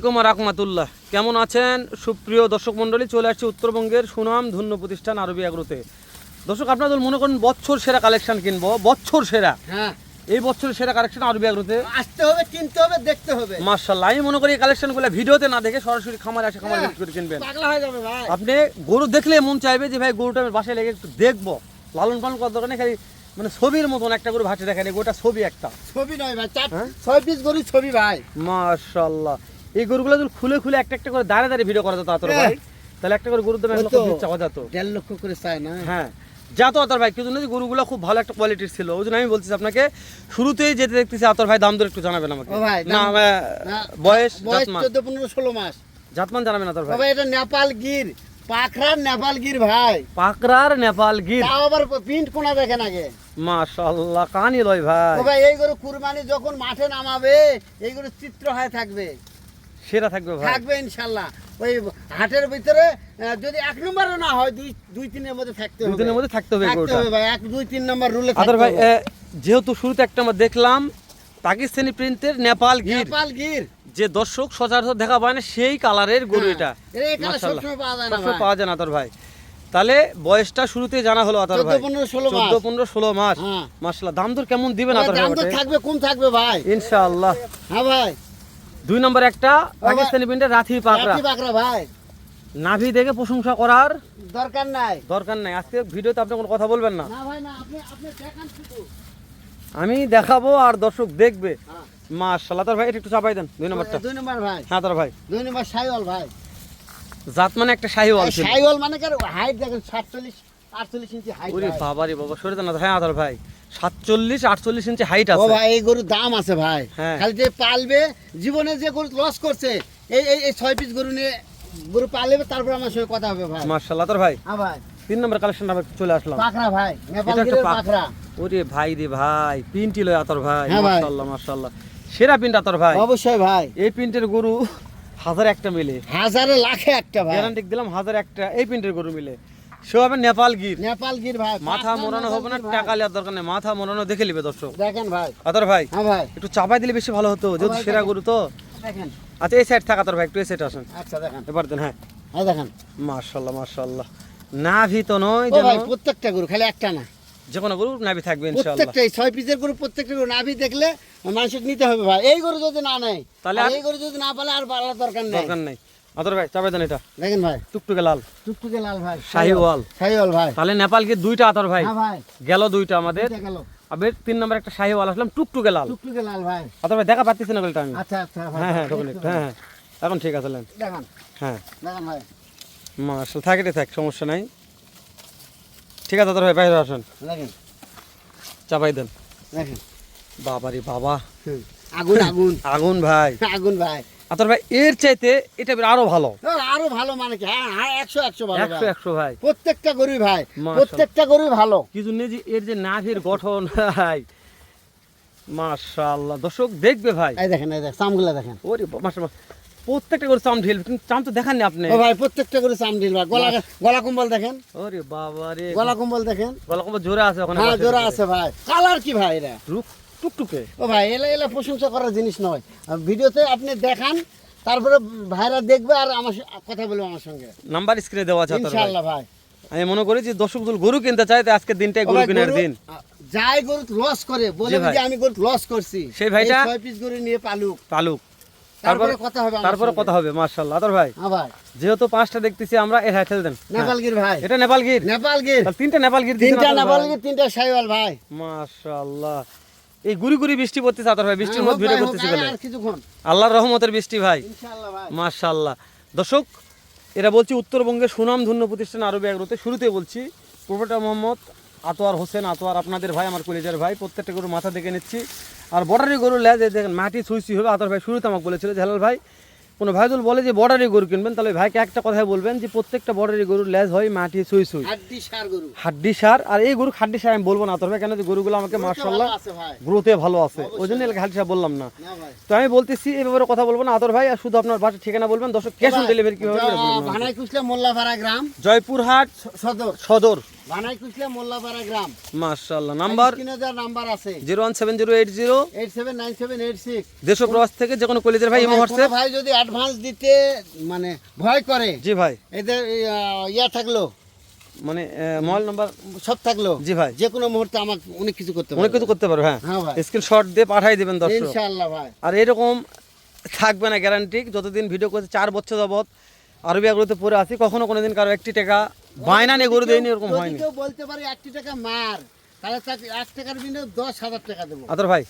আলাইকুম রাহমাতুল্লাহ। কেমন আছেন সুপ্রিয় দর্শক মণ্ডলী? চলে আসছে উত্তরবঙ্গের সুনাম ধন্য প্রতিষ্ঠান আরবি এগ্রোতে। দর্শক আপনাদের মনে করেন বছর সেরা কালেকশন কিনবো, বছর সেরা, হ্যাঁ এই বছরের সেরা কালেকশন আরবি এগ্রোতে আসতে হবে, কিনতে হবে, দেখতে হবে। মাশাআল্লাহ। আমি মনে করি এই কালেকশনগুলো ভিডিওতে না দেখে সরাসরি খামারে আসে খামারে ভিজিট করে কিনবেন। পাগলা হয়ে যাবে ভাই। আপনি গরু দেখলে মন চাইবে যে ভাই গরুটা আমি বাসায় লেগে একটু দেখবো, লালন পালন করার দরকার নেই, খালি মানে ছবির মতন একটা গরু ভাসে দেখেন, গোটা ছবি একটা। ছবি নয় ভাই, হ্যাঁ? 6 পিস গরু ছবি ভাই। মাশাআল্লাহ। এই গরুগুলো যদি খুলে খুলে একটা একটা করে দাঁড়িয়ে দাঁড়িয়ে ভিডিও করা যেত আতর ভাই, তাহলে একটা করে গরুর দাম 1 লক্ষ চাওয়া যেত। 1.5 লক্ষ করে চায় না? হ্যাঁ যাতো আতর ভাই, কিন্তু যদি গরুগুলো খুব ভালো একটা কোয়ালিটির ছিল, ওই জন্য আমি বলছি আপনাকে শুরুতেই যেতে দেখতেছি আতর ভাই, দাম দর একটু জানাবেন আমাকে। ও ভাই না বয়স 14 15 16 মাস জাতমান জানাবেন আতর ও ভাই। ভাই এটা নেপাল গির, পাখরার নেপাল গির ভাই। পাকরার নেপাল গির, তাও আবার প্রিন্ট কোনা দেখেন আগে। মাশাআল্লাহ কানি লয় ভাই। ও ভাই এই গরু কুরবানি যখন মাঠে নামাবে এই গরু চিত্র হয়ে থাকবে, সেরা থাকবে ভাই, থাকবে ইনশাআল্লাহ। ওই হাটের ভিতরে যদি 1 নম্বরও না হয় 2 3 এর মধ্যে থাকতে হবে, 2 দিনের মধ্যে থাকতে হবে থাকতে গরুটা হবে ভাই। 1 2 3 নম্বর রুলে আতর থাকতে ভাই। হবে। যেহেতু শুরুতে একটা আমরা দেখলাম পাকিস্তানি প্রিন্টের নেপাল গির, নেপাল গির যে দর্শক সচরাচর দেখা পায় না সেই কালারের গরু এটা। এই কালার মাশাআল্লাহ সবসময় পাওয়া যায় না সবসময় ভাই। পাওয়া যায় না আতর ভাই। তাহলে বয়সটা শুরুতেই জানা হলো আতর ভাই, 14 15 16 মাস। 14 15 16 মাস। হ্যাঁ। মাশাআল্লাহ। দাম দর কেমন দিবেন ভাই, আতর দাম তো ভাই? থাকবে, কম থাকবে ভাই ইনশাআল্লাহ। হ্যাঁ ভাই। 2 নম্বর একটা পাকিস্তানি প্রিন্টের রাথি পাকরা, রাতি বাকরা ভাই, নাভি দেখে প্রশংসা করার দরকার নাই। দরকার নাই। আজকে ভিডিওতে আপনি কোনো কথা বলবেন না, না ভাই না, আপনি আপনি দেখান শুধু। আমি দেখাবো আর দর্শক দেখবে। হ্যাঁ। মাশাআল্লাহ। আতর ভাই এটা একটু চাপাই দেন 2 নম্বরটা। 2 নম্বর ভাই, হ্যাঁ আতর ভাই, 2 নম্বর সাইওয়াল ভাই। জাত মানে একটা শাহিওয়াল ছিল। সাইওয়াল মানে কার হাইট দেখেন 47 48 ইঞ্চি হাইট। ওরে বাবা রে বাবা, সরে দেন না। হ্যাঁ আতর ভাই 47 48 ইঞ্চি হাইট ও আছে। ভাই এই গরুর দাম আছে ভাই। হ্যাঁ। খালি যে পালবে, জীবনে যে গরু লস করছে এই এই এই 6 পিস গরু নিয়ে গরু পালবে, তারপর আমার সঙ্গে কথা হবে ভাই। মাশাআল্লাহ আতর ভাই। হ্যাঁ ভাই। 3 নম্বর কালেকশন আবার চলে আসলাম। পাকরা ভাই, নেপাল এটা একটা গিরের পাক- পাকরা। ওরে ভাই রে ভাই, পিনটি লয় আতর ভাই। হ্যাঁ ভাই। মাশাআল্লাহ মাশাআল্লাহ, সেরা পিন্ট আতর ভাই। অবশ্যই ভাই, এই প্রিন্টের গরু 1000 একটা মিলে, হাজারে লাখে একটা ভাই। গ্যারান্টি দিলাম 1000 একটা এই প্রিন্টের গরু মিলে। সে হবে নেপাল গির, নেপাল গির ভাই, মাথা পাকরা মোড়ানো হবে না, নেপাল গির টাকা ভাই। নেওয়ার দরকার নেই, মাথা মোড়ানো দেখে নিবে দর্শক। দেখেন ভাই। আতর ভাই হ্যাঁ ভাই একটু চাপাই দিলে বেশি ভালো হতো, যেহেতু ভাই, সেরা দেখেন। গরু তো। দেখেন। আচ্ছা এই সাইড থাক আতর ভাই, একটু এই সাইড আসেন, আচ্ছা দেখেন, এবার দেন। হ্যাঁ হ্যাঁ দেখেন। মাশাআল্লাহ মাশাআল্লাহ। নাভি তো নয় ও যেন, ভাই প্রত্যেকটা গরু, খালি একটা না, যে কোনো গরু নাভি থাকবে ইনশাআল্লাহ। প্রত্যেকটা এই 6 পিসের গরু প্রত্যেকটা গরু নাভি দেখলে মানুষের নিতে হবে ভাই। এই গরু যদি না নেয় তাহলে আর আর- এই গরু যদি না পালে আর বাড়ার দরকার নেই। দরকার নেই। আতর ভাই চাপাই দেন এটা, দেখেন ভাই, টুকটুকে লাল টুকটুকে লাল ভাই, শাহিওয়াল। শাহিওয়াল ভাই। তাহলে নেপাল গির 2টা আতর ভাই হ্যাঁ ভাই, গেল, 2টা আমাদের। এটা গেল আবার 3 নম্বর একটা শাহিওয়াল আসলাম টুকটুকে লাল। টুকটুকে লাল ভাই। আতর ভাই দেখা পাচ্ছি না গলটা আমি। আচ্ছা আচ্ছা ভাই, হ্যাঁ হ্যাঁ ঢোকেন একটু, হ্যাঁ হ্যাঁ এখন ঠিক আছে লেন। দেখেন হ্যাঁ দেখেন ভাই, মাশাআল্লাহ, থাকে রে থাক, সমস্যা নাই। ঠিক আছে আতর ভাই বাইরে আসেন, দেখেন চাপাই দেন। দেখেন। বাবারে বাবা, হুম, আগুন আগুন আগুন ভাই। আগুন ভাই। আতর ভাই এর চাইতে এটা আরো ভালো, ও, আরো ভালো মানে কি? হ্যাঁ হ্যাঁ 100 100 ভালো 100 ভাই। 100 ভাই। প্রত্যেকটা গরু ভাই, মাশাআল্লাহ। প্রত্যেকটা গরু ভালো। কি জন্য যে এর যে নাভির গঠন ভাই, মাশাআল্লাহ দর্শক দেখবে ভাই। এই দেখেন, এই দেখেন চামগুলা দেখেন। ওরে মাশাআল্লাহ, প্রত্যেকটা করে চাম ঢিল, কিন্তু চাম তো দেখাননি আপনি। ও ভাই প্রত্যেকটা গরু চামড়িল ভাই। গলা গলা কম্বল দেখেন, ওরে বাবা রে, গলা কম্বল দেখেন। গলা কম্বল জোরে আছে ওখানে। হ্যাঁ জোড়া আছে ভাই। কালার কি ভাই এরা? রূপ টুকটুকে। ও ভাই এলা এলা প্রশংসা করার জিনিস নয়। আর ভিডিওতে আপনি দেখান, তারপরে ভাইরা দেখবে আর আমার কথা বলবে আমার সঙ্গে নাম্বার স্ক্রিনে দেওয়া আছে আতর ভাই। ইনশাআল্লাহ ভাই। আমি মনে করি যে দর্শক যদি গরু কিনতে চায় তো আজকের দিনটাই ও গরু ভাই, কেনার গরু- দিন। যাই গরু লস করে বলে জি ভাই। যে আমি গরু লস করছি, সেই ভাইটা- এই 6 পিস গরু নিয়ে পালুক, তালুক, তারপরে কথা হবে আমার তারপরে সঙ্গে। কথা হবে। মাশাআল্লাহ আতর ভাই, হ্যাঁ ভাই। যেহেতু 5টা দেখতেছি আমরা, এর হাতে দেন। নেপাল গির ভাই, এটা নেপাল গির, নেপাল গির, তাহলে 3টা নেপাল গির দিছেন 3টা আতর নেপাল ভাই। গির, 3টা শাইওয়াল ভাই। মাশাআল্লাহ। এই গুড়ি গুড়ি বৃষ্টি পড়তেছে আতর ভাই, বৃষ্টির মধ্যে ভিডিও করতেছি বলে। আর কিছুক্ষণ আল্লাহর রহমতের বৃষ্টি ভাই, ইনশাআল্লাহ ভাই। মাশাআল্লাহ। দর্শক এরা বলছি উত্তরবঙ্গের সুনামধন্য প্রতিষ্ঠান আরবি এগ্রোতে। শুরুতে বলছি প্রোপাইটার মোহাম্মদ আতোয়ার হোসেন। আতোয়ার আপনাদের ভাই, আমার কলেজের ভাই। প্রত্যেকটা গরু মাথা দেখে নিচ্ছি, আর বর্ডারি গরু লেজ এই দেখেন মাটি ছুঁইছি হবে। আতর ভাই শুরুতে আমাকে বলেছিল যে হেলাল ভাই, কোনো ভাই যদি বলে যে বর্ডারি গরু কিনবেন, তাহলে ভাইকে একটা কথাই বলবেন যে প্রত্যেকটা বর্ডারি গরুর লেজ হয় মাটি ছুঁই ছুঁই, হাড্ডি সার গরু। হাড্ডি সার। আর এই গরু খাড্ডি সার আমি বলবো না আতর ভাই, কেন যে গরুগুলো আমাকে মাশাআল্লাহ ভালো আছে ভাই। গ্রোথে ভালো আছে, ওই জন্য হাড্ডি সার বললাম না। না ভাই। তো আমি বলতেছি এই ব্যাপারে কথা বলবো না আতর ভাই, আর শুধু আপনার বাসার ঠিকানা বলবেন। দর্শক ক্যাশ অন ডেলিভারি কিভাবে করে বলুন। ভানাই কুচলা মোল্লাপাড়া গ্রাম, জয়পুরহাট সদর। সদর বানাই কুচলা মোল্লাপাড়া গ্রাম। মাশাআল্লাহ। নাম্বার স্ক্রিনে দেওয়া নাম্বার আছে 01708087986। 879786। দেশ ও প্রবাস থেকে যে কোনো কলেজের ভাই ইমো হোয়াটসঅ্যাপ। ভাই যদি অ্যাডভান্স দিতে মানে ভয় করে, জি ভাই, এদের ইয়া থাকলো মানে মোবাইল নাম্বার সব থাকলো, জি ভাই, যে কোনো মুহূর্তে আমার অনেক কিছু করতে অনেক কিছু করতে পারবে। হ্যাঁ হ্যাঁ ভাই, স্ক্রিনশট দিয়ে পাঠিয়ে দিবেন দর্শক, ইনশাআল্লাহ ভাই। আর এরকম থাকবে না গ্যারান্টি। যতদিন ভিডিও করছে 4 বছর যাবত আরবি এগুলোতে পড়ে আছি, কখনো কোনোদিন কারো 1 টাকা বায়না নিয়ে গরু দেয়নি, এরকম যদি হয়নি। কেউ বলতে পারে 1 টাকা মার, তাহলে তাকে 1 টাকার বিনিময়ে 10,000 টাকা দেবো। আতর ভাই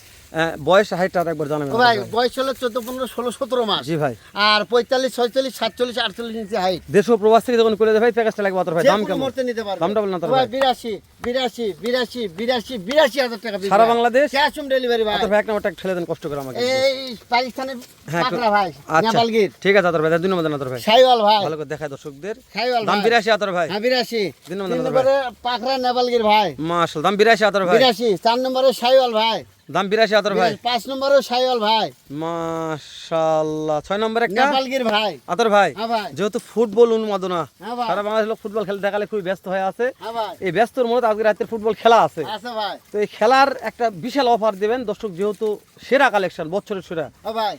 বয়স হাইটটা একবার জানাবেন। ও ভাই বয়স হলো 14, 15, 16, 17 মাস। জি ভাই। আর 45, 46, 47, 48 ইঞ্চি হাইট। দেশ ও প্রবাস থেকে যখন করে ভাই প্যাকেজটা লাগবে আতর ভাই, দাম যে কোনো কেমন? মুহূর্তে নিতে পারবে। দামটা বলেন আতর ও ভাই ভাই। 82,000 টাকা বিল। সারা বাংলাদেশ ক্যাশ অন ডেলিভারি ভাই। আতর ভাই এক নাম্বারটা ঠেলে দেন কষ্ট করে আমাকে। এই পাকিস্তানের হ্যাঁ, পাকড়া ভাই, আচ্ছা নেপালগির ঠিক আছে আতর ভাই, 2 নম্বর দেন আতর ভাই, শাইওয়াল ভাই। ভালো করে দেখায় দর্শকদের। শাইওয়াল দাম ভাই 82 আতর ভাই। হ্যাঁ 82। 3 তিন নম্বর আতর ভাই, নম্বরে পাকড়া নেপালগির ভাই মাশাআল্লাহ। দাম 82 আতর ভাই। 82। 4 নম্বরে শাইওয়াল ভাই। দাম 82 আতর ভাই, 5 নম্বরে শাইওয়াল ভাই মাশাআল্লাহ। 6 নম্বর একটা নেপালগির ভাই। আতর ভাই। হ্যাঁ ভাই, যেহেতু ফুটবল উন্মাদনা, হ্যাঁ ভাই, সারা বাংলাদেশ লোক ফুটবল খেলে দেখালে খুবই ব্যস্ত হয়ে আছে। হ্যাঁ ভাই, এই ব্যস্তর মধ্যে আজকে রাতের ফুটবল খেলা আছে, আছে ভাই। তো এই খেলার একটা বিশাল অফার দিবেন দর্শক, যেহেতু সেরা কালেকশন, বছরের সেরা। ও ভাই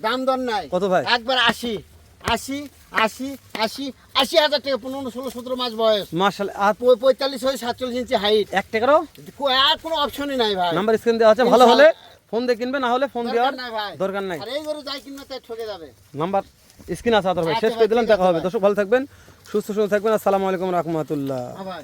দাম দর নাই। কত ভাই? একবার 80,000 টাকা, 15, 16, 17 মাস বয়স। মাশাআল্লাহ। আর 45 হয়ে 47 ইঞ্চি হাইট। 1 টাকারও আর কোনো অপশনই নাই ভাই। নাম্বার স্ক্রিন দেওয়া আছে, ভালো হলে ফোন দিয়ে কিনবে, না হলে ফোন দেওয়ার দরকার নাই ভাই। দরকার নাই। আর এই গরু যাই কিনবে তাই ঠকে যাবে। নাম্বার স্ক্রিন আছে আতর ভাই, আচ্ছা শেষ ভাই, করে দিলাম, ঠিক দেখা আছে হবে। ভাই। দর্শক ভালো থাকবেন, সুস্থ থাকবেন। আসসালামু আলাইকুম রাহমাতুল্লাহ। হ্যাঁ ভাই।